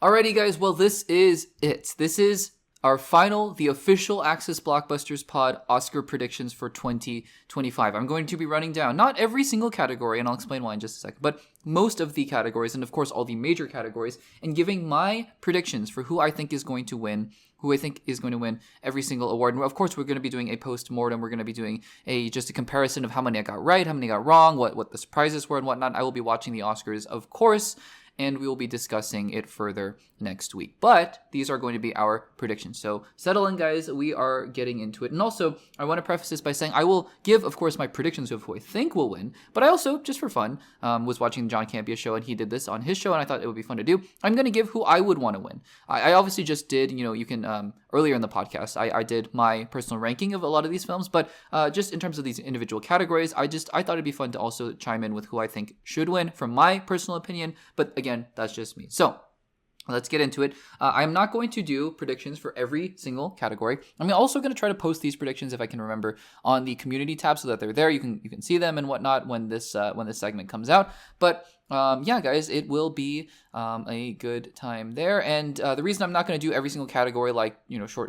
Alrighty, guys. Well, this is it. This is our final, the official Access Blockbusters Pod Oscar predictions for 2025. I'm going to be running down not every single category, and I'll explain why in just a second, but most of the categories, and of course all the major categories, and giving my predictions for who I think is going to win, every single award. And of course, we're going to be doing a post-mortem. We're going to be doing just a comparison of how many I got right, how many I got wrong, what the surprises were and whatnot. I will be watching the Oscars, of course, and we will be discussing it further next week. But these are going to be our predictions. So settle in, guys. We are getting into it. And also, I want to preface this by saying I will give, of course, my predictions of who I think will win. But I also, just for fun, was watching the John Campea show, and he did this on his show, and I thought it would be fun to do. I'm going to give who I would want to win. I obviously just did, you can, earlier in the podcast, I did my personal ranking of a lot of these films. But just in terms of these individual categories, I thought it'd be fun to also chime in with who I think should win from my personal opinion. But again, that's just me. So let's get into it. I'm not going to do predictions for every single category. I'm also going to try to post these predictions, if I can remember, on the community tab so that they're there. You can see them and whatnot when this segment comes out. But yeah, guys, it will be a good time there. And the reason I'm not going to do every single category, like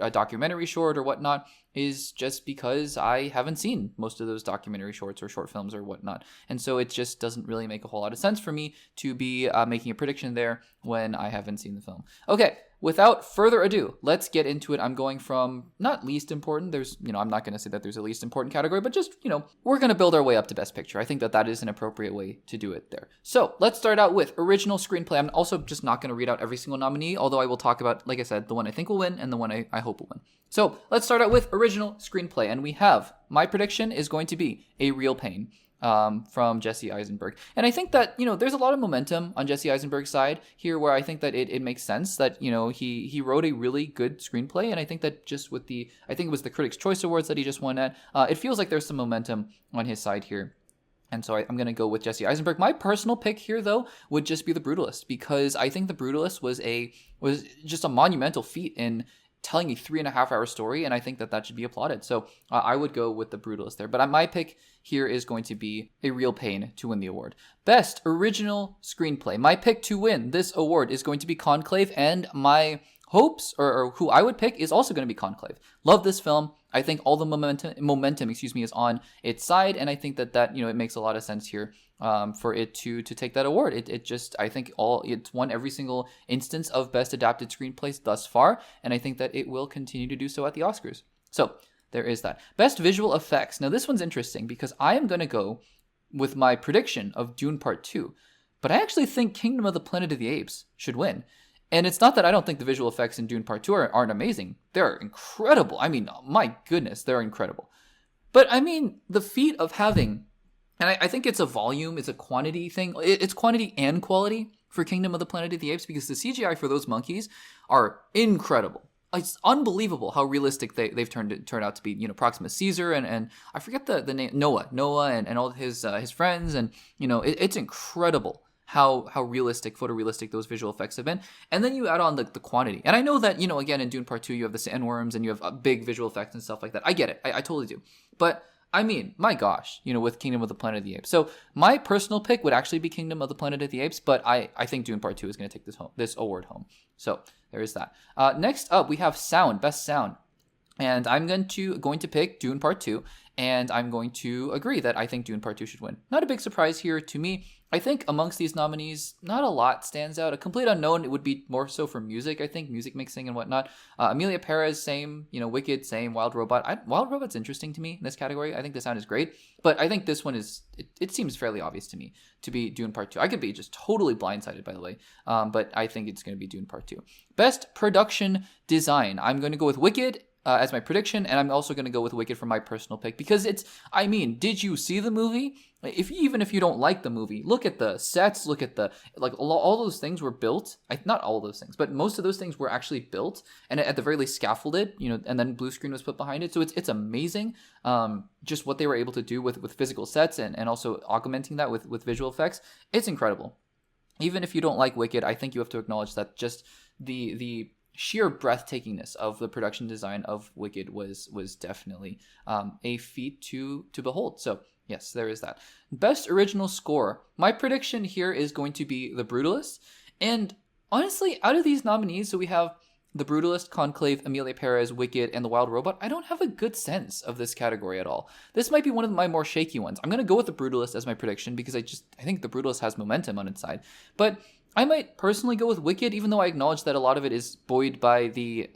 a documentary short or whatnot, is just because I haven't seen most of those documentary shorts or short films or whatnot. And so it just doesn't really make a whole lot of sense for me to be making a prediction there when I haven't seen the film. Okay, without further ado, let's get into it. I'm going from not least important. I'm not going to say that there's a least important category, but just, we're going to build our way up to Best Picture. I think that is an appropriate way to do it there. So let's start out with original screenplay. I'm also just not going to read out every single nominee, although I will talk about, like I said, the one I think will win and the one I hope will win. So let's start out with original screenplay. And we have, my prediction is going to be A Real Pain. From Jesse Eisenberg. And I think that, there's a lot of momentum on Jesse Eisenberg's side here where I think that it makes sense that, he wrote a really good screenplay. And I think that just with I think it was the Critics' Choice Awards that he just won at, it feels like there's some momentum on his side here. And so I'm going to go with Jesse Eisenberg. My personal pick here, though, would just be The Brutalist, because I think The Brutalist was just a monumental feat in telling a 3.5-hour story, and I think that should be applauded. So I would go with The Brutalist there. But my pick here is going to be A Real Pain to win the award. Best Original Screenplay. My pick to win this award is going to be Conclave, and my hopes, or who I would pick, is also going to be Conclave. Love this film. I think all the momentum, is on its side, and I think that it makes a lot of sense here for it to take that award. I think it's won every single instance of Best Adapted Screenplays thus far, and I think that it will continue to do so at the Oscars. So there is that. Best Visual Effects. Now this one's interesting because I am going to go with my prediction of Dune Part 2, but I actually think Kingdom of the Planet of the Apes should win. And it's not that I don't think the visual effects in Dune Part 2 aren't amazing. They're incredible. I mean, my goodness, they're incredible. But I mean, the feat of having, and I think it's a volume, it's a quantity thing. It's quantity and quality for Kingdom of the Planet of the Apes, because the CGI for those monkeys are incredible. It's unbelievable how realistic they've turned out to be. Proxima Caesar and I forget the name, Noah and all his friends, and it's incredible how photorealistic those visual effects have been. And then you add on the quantity. And I know that, again, in Dune Part 2, you have the sandworms and you have big visual effects and stuff like that. I get it. I totally do. But I mean, my gosh, with Kingdom of the Planet of the Apes. So my personal pick would actually be Kingdom of the Planet of the Apes, but I think Dune Part 2 is going to take this award home. So there is that. Next up, we have sound, best sound. And I'm going to pick Dune Part 2, and I'm going to agree that I think Dune Part 2 should win. Not a big surprise here to me. I think amongst these nominees, not a lot stands out. A Complete Unknown, it would be more so for music, I think, music mixing and whatnot. Emilia Perez, same. Wicked, same. Wild Robot. Wild Robot's interesting to me in this category. I think the sound is great. But I think this one it seems fairly obvious to me to be Dune Part 2. I could be just totally blindsided, by the way. But I think it's going to be Dune Part 2. Best Production Design. I'm going to go with Wicked as my prediction, and I'm also going to go with Wicked for my personal pick, because did you see the movie? Even if you don't like the movie, look at the sets, look at all those things were built. Not all those things, but most of those things were actually built, and at the very least scaffolded, and then blue screen was put behind it. So it's amazing, just what they were able to do with physical sets and also augmenting that with visual effects. It's incredible. Even if you don't like Wicked, I think you have to acknowledge that just the sheer breathtakingness of the production design of Wicked was definitely a feat to behold. So yes, there is that. Best original score. My prediction here is going to be The Brutalist. And honestly, out of these nominees, so we have The Brutalist, Conclave, Emilia Perez, Wicked, and The Wild Robot. I don't have a good sense of this category at all. This might be one of my more shaky ones. I'm going to go with The Brutalist as my prediction because I think The Brutalist has momentum on its side. But I might personally go with Wicked, even though I acknowledge that a lot of it is buoyed by the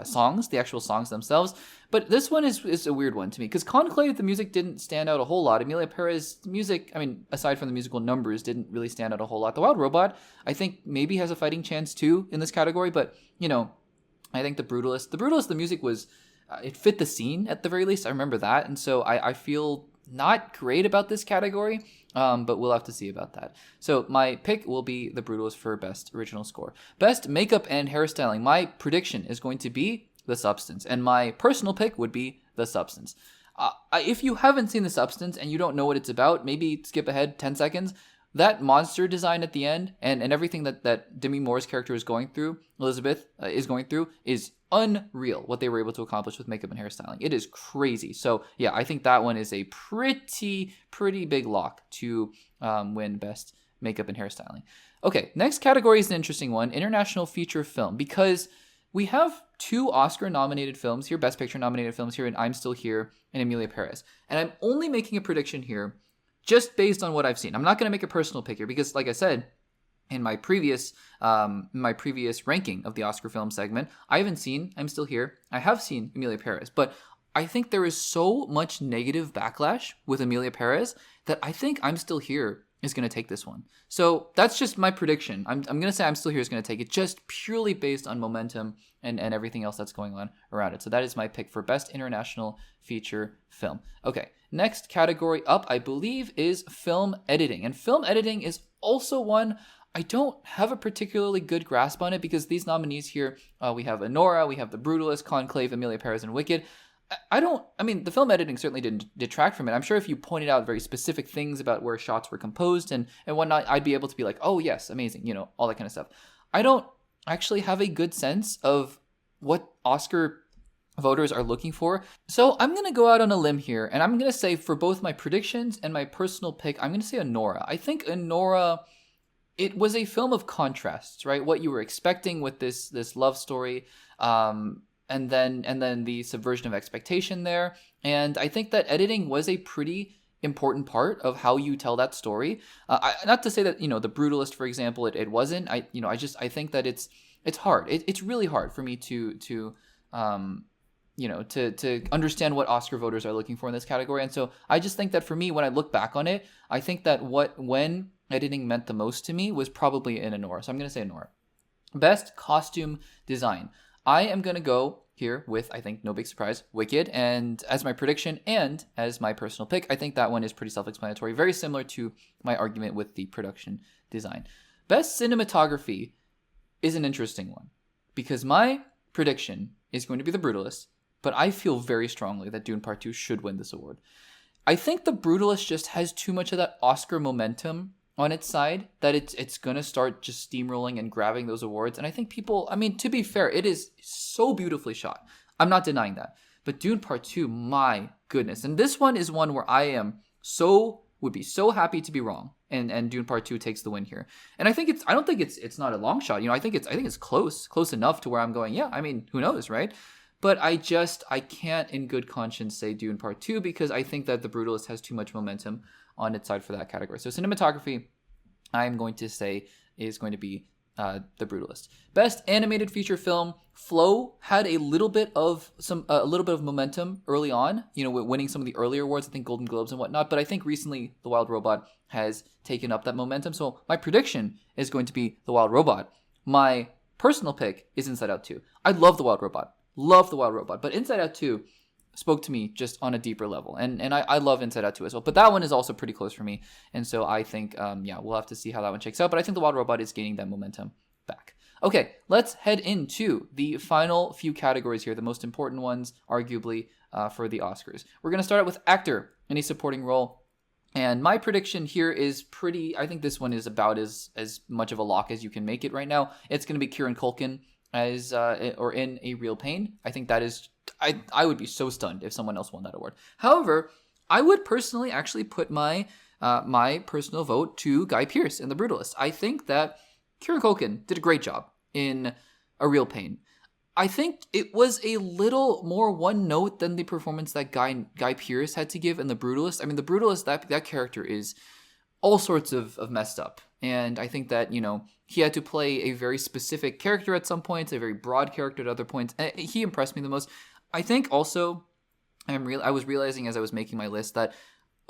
songs, the actual songs themselves. But this one is a weird one to me because Conclave, the music didn't stand out a whole lot. Emilia Perez, the music, I mean, aside from the musical numbers, didn't really stand out a whole lot. The Wild Robot, I think maybe has a fighting chance too in this category, but I think The Brutalist, the music was, it fit the scene at the very least. I remember that, and so I feel not great about this category. But we'll have to see about that. So my pick will be The Brutalist for Best Original Score. Best Makeup and Hairstyling. My prediction is going to be The Substance. And my personal pick would be The Substance. If you haven't seen The Substance and you don't know what it's about, maybe skip ahead 10 seconds. That monster design at the end and everything that Demi Moore's character is going through, Elizabeth is going through, is unreal what they were able to accomplish with makeup and hairstyling. It is crazy. So yeah, I think that one is a pretty big lock to win Best Makeup and Hairstyling. Okay, next category is an interesting one, International Feature Film, because we have 2 Oscar-nominated films here, Best Picture-nominated films here, and I'm Still Here and Emilia Perez. And I'm only making a prediction here just based on what I've seen. I'm not going to make a personal pick here because, like I said, in my previous ranking of the Oscar film segment, I haven't seen I'm Still Here. I have seen Emilia Perez, but I think there is so much negative backlash with Emilia Perez that I think I'm Still Here is going to take this one. So that's just my prediction. I'm going to say I'm Still Here is going to take it just purely based on momentum and everything else that's going on around it. So that is my pick for Best International Feature Film. Okay, next category up, I believe, is Film Editing. And Film Editing is also one I don't have a particularly good grasp on it because these nominees here, we have Anora, we have The Brutalist, Conclave, Emilia Perez, and Wicked. The film editing certainly didn't detract from it. I'm sure if you pointed out very specific things about where shots were composed and whatnot, I'd be able to be like, oh yes, amazing, all that kind of stuff. I don't actually have a good sense of what Oscar voters are looking for. So I'm going to go out on a limb here, and I'm going to say for both my predictions and my personal pick, I'm going to say Anora. I think Anora, it was a film of contrasts, right? What you were expecting with this love story, and then the subversion of expectation there. And I think that editing was a pretty important part of how you tell that story. Not to say that, The Brutalist, for example, it wasn't. I think that it's hard. It's really hard for me to understand what Oscar voters are looking for in this category. And so I just think that for me, when I look back on it, I think that when editing meant the most to me was probably in Anora. So I'm going to say Anora. Best Costume Design. I am going to go here with, I think, no big surprise, Wicked. And as my prediction and as my personal pick, I think that one is pretty self-explanatory. Very similar to my argument with the production design. Best Cinematography is an interesting one because my prediction is going to be The Brutalist, but I feel very strongly that Dune Part 2 should win this award. I think The Brutalist just has too much of that Oscar momentum on its side that it's going to start just steamrolling and grabbing those awards. And I think people, to be fair, it is so beautifully shot. I'm not denying that. But Dune Part 2, my goodness. And this one is one where I would be so happy to be wrong. And Dune Part 2 takes the win here. And I don't think it's not a long shot. I think it's close enough to where I'm going, yeah, who knows, right? But I can't in good conscience say Dune Part 2 because I think that The Brutalist has too much momentum on its side for that category. So cinematography, I'm going to say, is going to be The Brutalist. Best Animated Feature Film, Flow had a little bit of momentum early on, winning some of the earlier awards, I think Golden Globes and whatnot, but I think recently The Wild Robot has taken up that momentum. So my prediction is going to be The Wild Robot. My personal pick is Inside Out 2. I love The Wild Robot. But Inside Out 2 spoke to me just on a deeper level. And I love Inside Out 2 as well. But that one is also pretty close for me. And so I think, we'll have to see how that one shakes out. But I think The Wild Robot is gaining that momentum back. Okay, let's head into the final few categories here, the most important ones, arguably, for the Oscars. We're going to start out with Actor in a Supporting Role. And my prediction here is I think this one is about as much of a lock as you can make it right now. It's going to be Kieran Culkin in A Real Pain. I think that is, I would be so stunned if someone else won that award. However, I would personally actually put my personal vote to Guy Pearce in The Brutalist. I think that Kieran Culkin did a great job in A Real Pain. I think it was a little more one note than the performance that Guy Pearce had to give in The Brutalist. I mean, The Brutalist, that character is all sorts of messed up. And I think that, he had to play a very specific character at some points, a very broad character at other points. And he impressed me the most. I think also, I was realizing as I was making my list that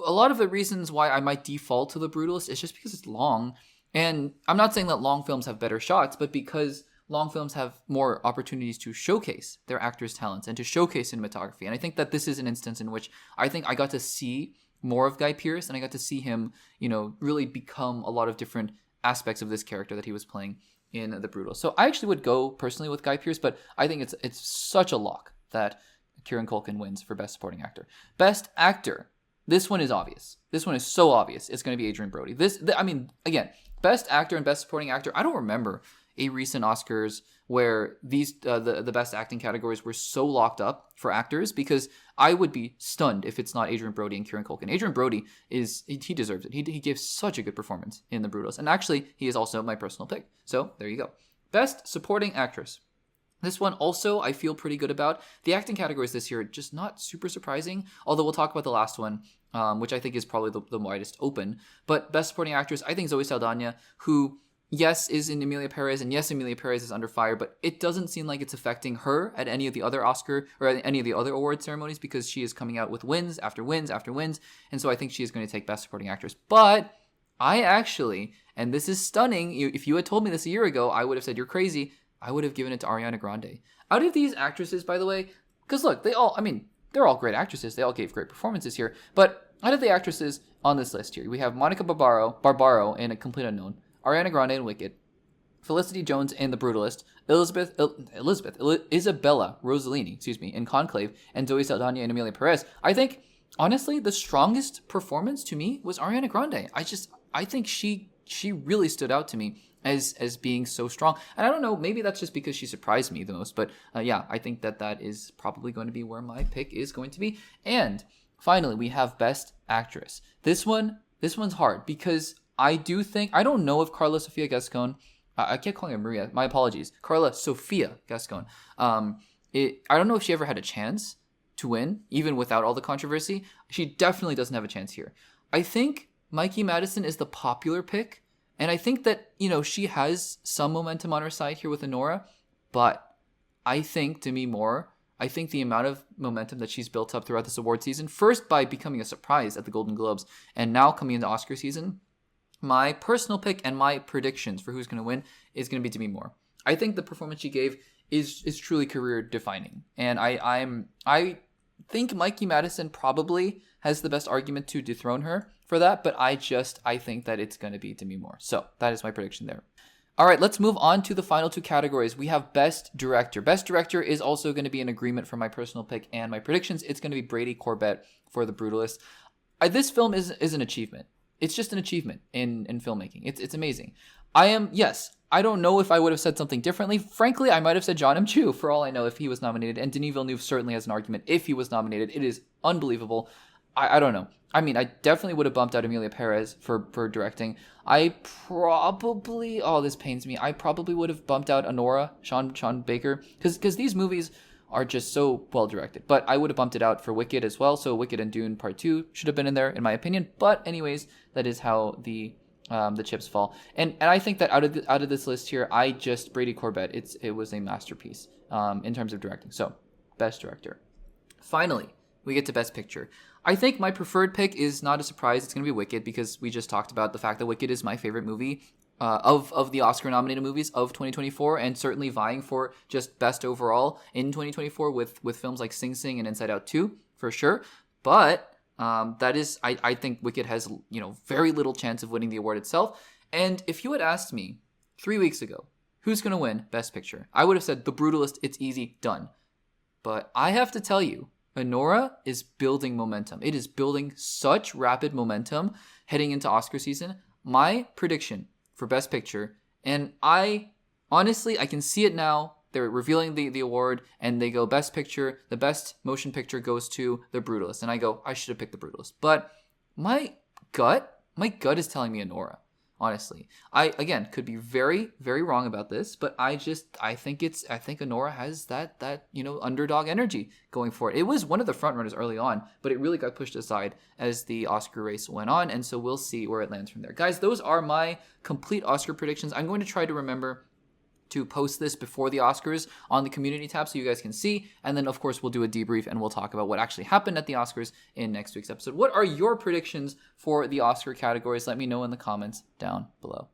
a lot of the reasons why I might default to The Brutalist is just because it's long. And I'm not saying that long films have better shots, but because long films have more opportunities to showcase their actors' talents and to showcase cinematography. And I think that this is an instance in which I think I got to see more of Guy Pearce, and I got to see him, really become a lot of different aspects of this character that he was playing in The Brutal. So I actually would go personally with Guy Pearce, but I think it's such a lock that Kieran Culkin wins for Best Supporting Actor. Best Actor. This one is obvious. This one is so obvious. It's going to be Adrien Brody. Again, Best Actor and Best Supporting Actor. I don't remember a recent Oscars where these the best acting categories were so locked up for actors, because I would be stunned if it's not Adrien Brody and Kieran Culkin. Adrien Brody he deserves it. He gave such a good performance in The Brutalist, and actually he is also my personal pick. So there you go. Best Supporting Actress. This one also I feel pretty good about. The acting categories this year just not super surprising, although we'll talk about the last one, which I think is probably the widest open. But Best Supporting Actress, I think Zoe Saldana, who yes is in Emilia Perez, and yes, Emilia Perez is under fire, but it doesn't seem like it's affecting her at any of the other Oscar or any of the other award ceremonies, because she is coming out with wins after wins after wins, and so I think she is going to take Best Supporting Actress. But I actually, and this is stunning, if you had told me this a year ago, I would have said you're crazy. I would have given it to Ariana Grande. Out of these actresses, by the way, because look, they're all great actresses. They all gave great performances here, but out of the actresses on this list here, we have Monica Barbaro in A Complete Unknown, Ariana Grande in Wicked, Felicity Jones in The Brutalist, Isabella Rossellini, in Conclave, and Zoe Saldana and Emilia Perez. I think, honestly, the strongest performance to me was Ariana Grande. I think she really stood out to me as being so strong. And I don't know, maybe that's just because she surprised me the most, but I think that is probably going to be where my pick is going to be. And finally, we have Best Actress. This one's hard, because I don't know if Carla Sofia Gascon, I kept calling her Maria, my apologies, Carla Sofia Gascon, I don't know if she ever had a chance to win, even without all the controversy. She definitely doesn't have a chance here. I think Mikey Madison is the popular pick, and I think that, she has some momentum on her side here with Anora, but I think the amount of momentum that she's built up throughout this award season, first by becoming a surprise at the Golden Globes, and now coming into Oscar season, my personal pick and my predictions for who's going to win is going to be Demi Moore. I think the performance she gave is truly career defining, and I think Mikey Madison probably has the best argument to dethrone her for that, but I think that it's going to be Demi Moore. So that is my prediction there. All right, let's move on to the final two categories. We have Best Director. Best Director is also going to be an agreement for my personal pick and my predictions. It's going to be Brady Corbet for The Brutalist. This film is an achievement. It's just an achievement in filmmaking. It's amazing. I don't know if I would have said something differently. Frankly, I might have said John M. Chu, for all I know, if he was nominated. And Denis Villeneuve certainly has an argument if he was nominated. It is unbelievable. I don't know. I definitely would have bumped out Emilia Perez for directing. This pains me. I probably would have bumped out Anora, Sean Baker, because these movies are just so well directed. But I would have bumped it out for Wicked as well. So Wicked and Dune Part 2 should have been in there, in my opinion. But anyways, that is how the chips fall. And I think that out of this list here, Brady Corbet, it was a masterpiece in terms of directing. So Best Director. Finally, we get to Best Picture. I think my preferred pick is not a surprise. It's going to be Wicked, because we just talked about the fact that Wicked is my favorite movie of the Oscar-nominated movies of 2024, and certainly vying for just best overall in 2024 with films like Sing Sing and Inside Out 2, for sure. But I think Wicked has very little chance of winning the award itself. And if you had asked me 3 weeks ago, who's going to win Best Picture, I would have said The Brutalist. It's easy, done. But I have to tell you, Anora is building momentum. It is building such rapid momentum heading into Oscar season. My prediction for Best Picture, and I can see it now. They're revealing the award, and they go Best Picture. The Best Motion Picture goes to The Brutalist, and I go, I should have picked The Brutalist. But my gut is telling me Anora. honestly. I, again, could be very, very wrong about this, but I think Anora has that, underdog energy going for it. It was one of the front runners early on, but it really got pushed aside as the Oscar race went on, and so we'll see where it lands from there. Guys, those are my complete Oscar predictions. I'm going to try to remember to post this before the Oscars on the community tab so you guys can see. And then, of course, we'll do a debrief and we'll talk about what actually happened at the Oscars in next week's episode. What are your predictions for the Oscar categories? Let me know in the comments down below.